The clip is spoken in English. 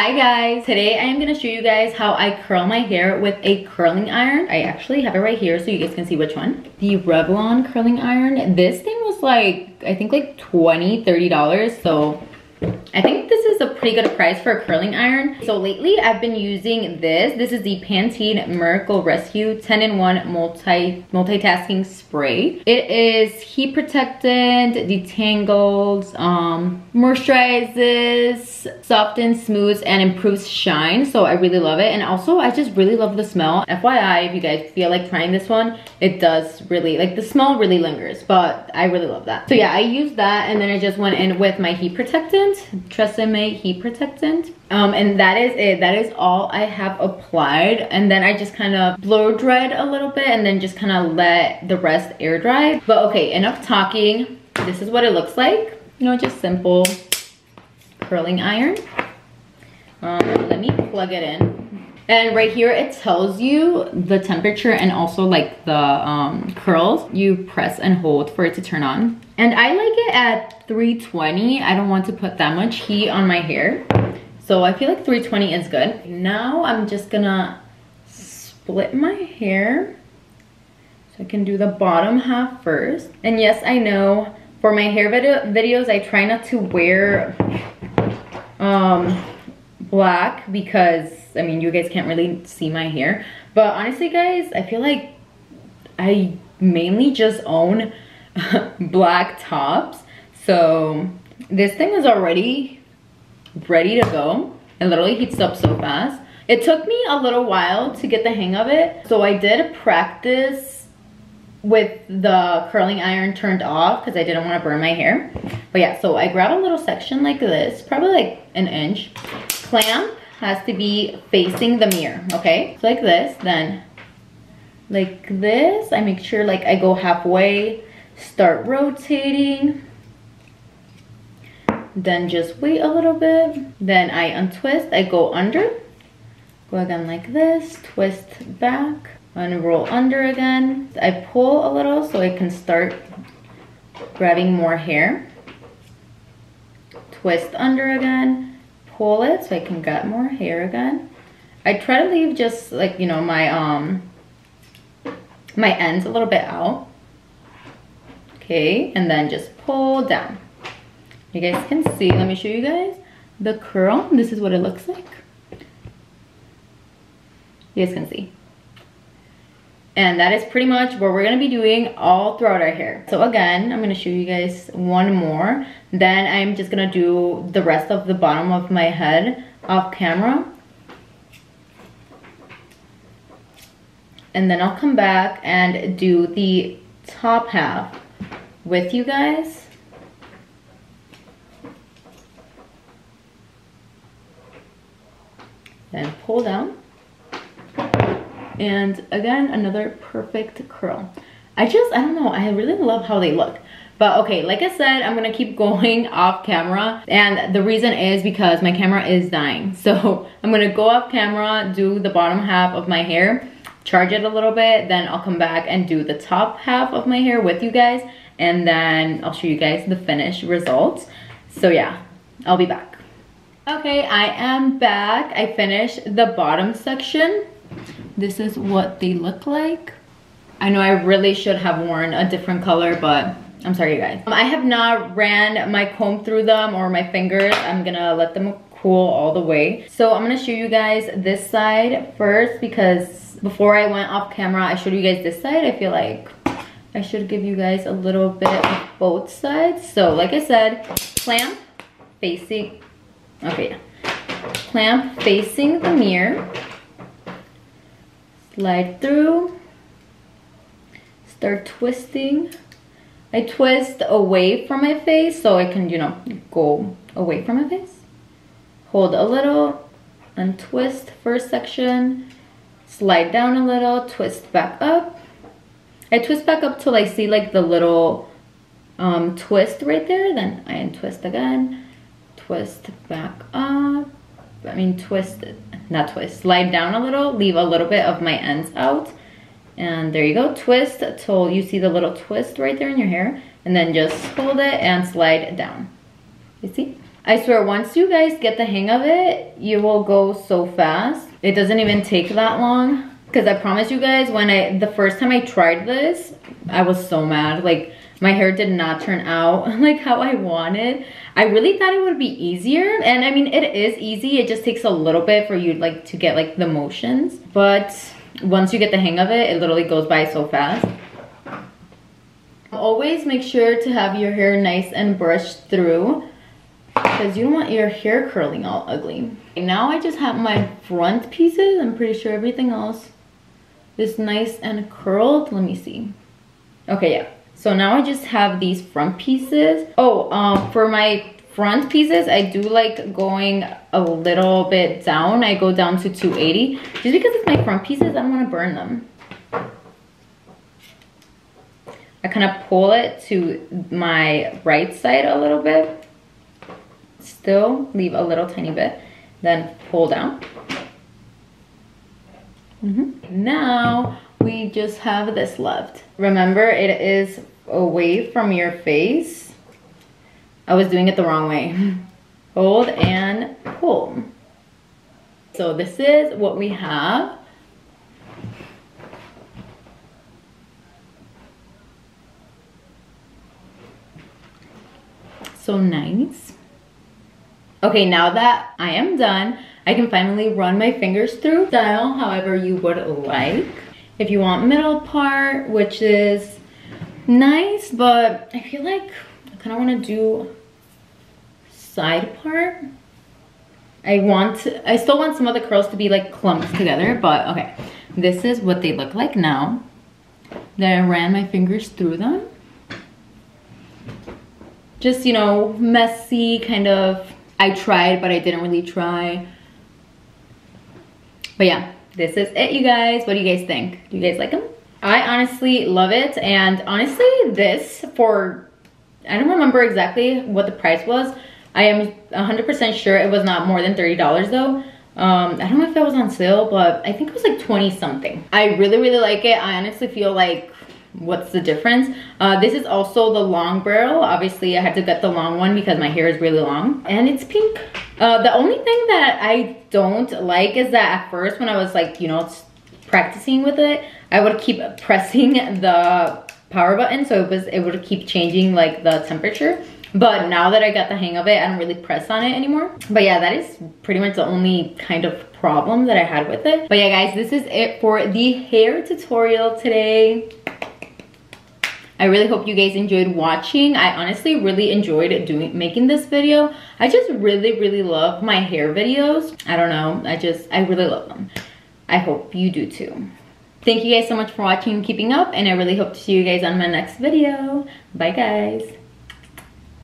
Hi guys, today I am going to show you guys how I curl my hair with a curling iron. I actually have it right here so you guys can see which one. The Revlon curling iron. This thing was like, I think like $20-$30, so I think this is a pretty good price for a curling iron. So lately I've been using this. This is the Pantene Miracle Rescue 10-in-1 multitasking spray. It is heat protectant, detangles, moisturizes, softens, smooths, and improves shine. So I really love it. And also I just really love the smell. FYI, if you guys feel like trying this one, it does really, like the smell really lingers, but I really love that. So yeah, I used that and then I just went in with my heat protectant. Tresemme heat protectant, and that is it. That is all I have applied, and then I just kind of blow dried a little bit and then just kind of let the rest air dry. But okay, enough talking. This is what it looks like, you know, just simple curling iron. Let me plug it in, and right here it tells you the temperature and also like the curls. You press and hold for it to turn on. And I like it at 320. I don't want to put that much heat on my hair. So I feel like 320 is good. Now I'm just gonna split my hair. So I can do the bottom half first. And yes, I know for my hair videos, I try not to wear black because, I mean, you guys can't really see my hair. But honestly, guys, I feel like I mainly just own black tops, so this thing is already ready to go. It literally heats up so fast. It took me a little while to get the hang of it, so I did practice with the curling iron turned off because I didn't want to burn my hair. But yeah, so I grab a little section like this, probably like an inch. Clamp has to be facing the mirror, okay? So like this, then like this. I make sure like I go halfway, start rotating, then just wait a little bit, then I untwist, I go under, go again like this, twist back, unroll under again. I pull a little so I can start grabbing more hair, twist under again, pull it so I can get more hair again. I try to leave just like, you know, my ends a little bit out. Okay, and then just pull down. You guys can see, let me show you guys the curl. This is what it looks like. You guys can see. And that is pretty much what we're gonna be doing all throughout our hair. So again, I'm gonna show you guys one more. Then I'm just gonna do the rest of the bottom of my head off camera. And then I'll come back and do the top half with you guys. Then pull down. And again, another perfect curl. I don't know, I really love how they look. But okay, like I said, I'm gonna keep going off camera. And the reason is because my camera is dying. So I'm gonna go off camera, do the bottom half of my hair, charge it a little bit, then I'll come back and do the top half of my hair with you guys. And then I'll show you guys the finished results. So yeah, I'll be back. Okay, I am back. I finished the bottom section. This is what they look like. I know I really should have worn a different color, but I'm sorry, you guys. I have not ran my comb through them or my fingers. I'm gonna let them cool all the way. So I'm gonna show you guys this side first because before I went off camera, I showed you guys this side. I feel like I should give you guys a little bit of both sides. So like I said, clamp facing, okay, clamp facing the mirror, slide through, start twisting. I twist away from my face so I can, you know, go away from my face. Hold a little, untwist first section, slide down a little, twist back up. I twist back up till I see like the little twist right there. Then I untwist again, twist back up. I mean twist, not twist, slide down a little, leave a little bit of my ends out. And there you go, twist till you see the little twist right there in your hair. And then just hold it and slide down. You see? I swear, once you guys get the hang of it, you will go so fast. It doesn't even take that long. Because I promise you guys, when the first time I tried this, I was so mad. Like, my hair did not turn out like how I wanted. I really thought it would be easier. And I mean, it is easy. It just takes a little bit for you like to get like the motions. But once you get the hang of it, it literally goes by so fast. Always make sure to have your hair nice and brushed through, because you don't want your hair curling all ugly. Now I just have my front pieces. I'm pretty sure everything else is nice and curled. Let me see. Okay, yeah. So now I just have these front pieces. Oh, for my front pieces, I do like going a little bit down. I go down to 280. Just because it's my front pieces, I don't want to burn them. I kind of pull it to my right side a little bit. Still leave a little tiny bit. Then pull down. Now we just have this left. Remember, it is away from your face. I was doing it the wrong way. Hold and pull. So this is what we have. So nice. Okay, now that I am done, I can finally run my fingers through. Style however you would like. If you want middle part, which is nice, but I feel like I kind of want to do side part. I still want some of the curls to be like clumped together, but okay. This is what they look like now. Then I ran my fingers through them. Just, you know, messy kind of. I tried, but I didn't really try. But yeah, this is it, you guys. What do you guys think? Do you guys like them? I honestly love it. And honestly, this for, I don't remember exactly what the price was. I am 100% sure it was not more than $30 though. I don't know if it was on sale, but I think it was like 20 something. I really, really like it. I honestly feel like, what's the difference? This is also the long barrel. Obviously I had to get the long one because my hair is really long, and it's pink. The only thing that I don't like is that at first when I was like, you know, practicing with it, I would keep pressing the power button, so it would keep changing like the temperature. But now that I got the hang of it, I don't really press on it anymore. But yeah, that is pretty much the only kind of problem that I had with it. But yeah guys, this is it for the hair tutorial today. I really hope you guys enjoyed watching. I honestly really enjoyed making this video. I just really, really love my hair videos. I don't know, I really love them. I hope you do too. Thank you guys so much for watching and keeping up, and I really hope to see you guys on my next video. Bye guys.